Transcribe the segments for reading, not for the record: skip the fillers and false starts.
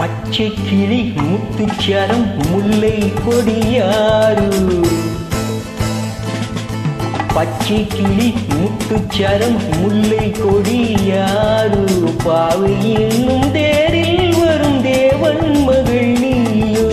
பச்சை கிளி முத்துச்சரம் முல்லை கொடியாறு பச்சை கிளி முத்துச்சரம் முல்லை கொடியாறு பாவை என்னும் தேரில் வரும் தேவன் மகள் நீயோ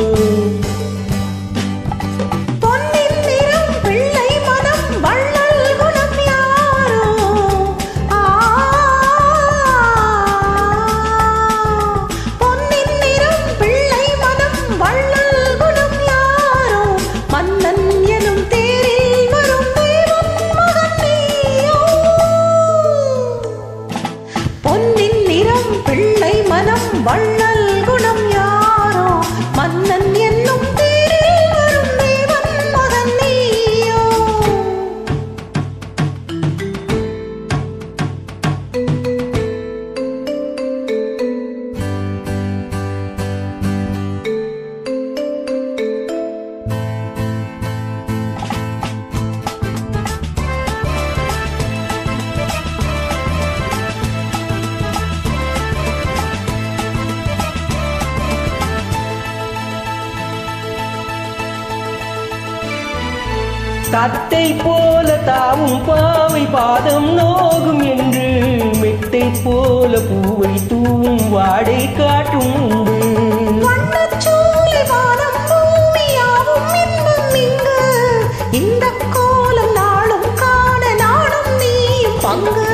வள்ளல் குணம் யாரோ மன்னன் என்னும் தேரில் வரும் தேவன் மகன் நீயோ தத்தை போல தாவும் பாவை பாதம் நோகும் என்று மெத்தை போல பூவை தூவும் வாடை காட்டும் இந்த கோலம் நாளும் காண நாடும் நீயும் பங்கு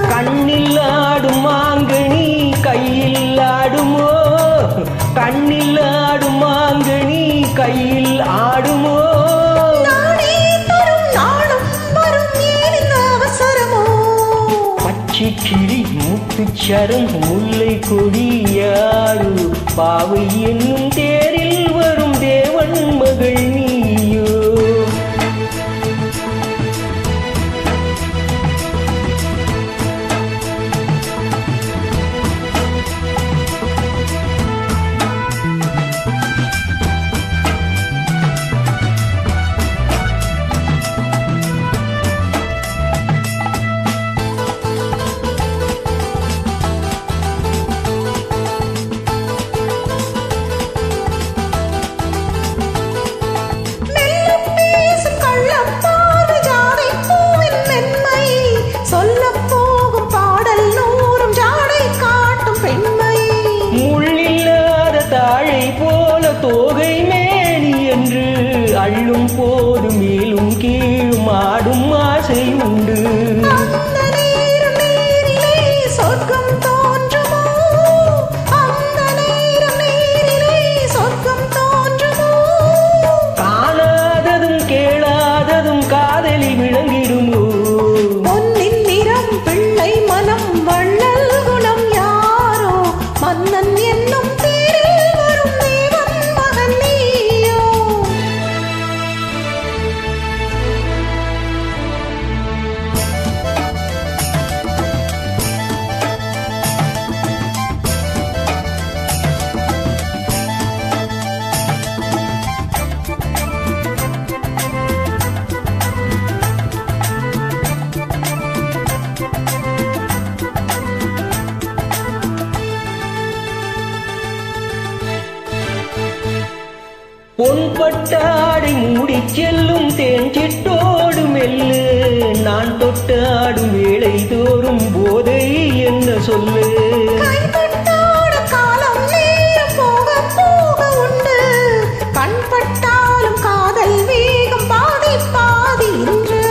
கண்ணில் ஆடும் மாங்கனி கையில் ஆடுமோ கண்ணில் ஆடும் மாங்கனி கையில் ஆடுமோ கிளி முத்துச்சரம் முல்லை கொடியாறு பாவை என்னும் தேரில் வரும் தேவன் மகள் நீயோ தோகை மேனி என்று அள்ளும் போது மேலும் கீழும் ஆடும் ஆசை உண்டு சொர்க்கம் தோன்றுமோ அந்த நேரம் நேரிலே சொர்க்கம் தோன்றுமோ காணாததும் கேளாததும் காதலில் விளங்கிடுமோ பொன்னின் நிறம் பிள்ளை மனம் வள்ளல் குணம் யாரோ மன்னன் என்னும் பொன்பட்டாடை மூடி செல்லும் தேஞ்சிட்டோடு மெல்லு நான் தொட்டாடும் வேளை தோறும் போதை என்ன சொல்லு காலம் நேரம் போக போக உண்டு கண்பட்டாலும் காதல் வேகம் பாதி பாதி என்று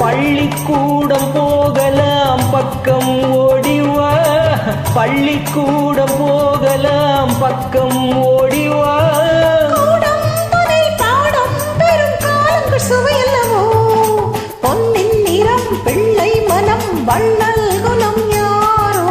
பள்ளிக்கூடம் போகலாம் பக்கம் ஓடிவா பள்ளிக்கூடம் போகலாம் பக்கம் ஓடிவா சுவையல்லவோ பொன்னின் நிறம் பிள்ளை மனம் வள்ளல் குணம் யாரோ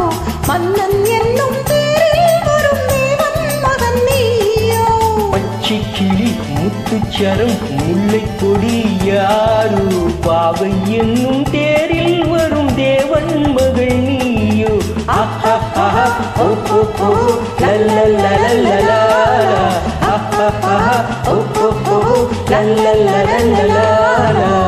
மன்னன் என்னும் தேரில் வரும் தேவன் மகன் நீயோ பச்சை கிளி முத்துச்சரம் முல்லை கொடியாறு பாவை என்னும் தேரில் வரும் தேவன் மகள் நீயோ la la la la la la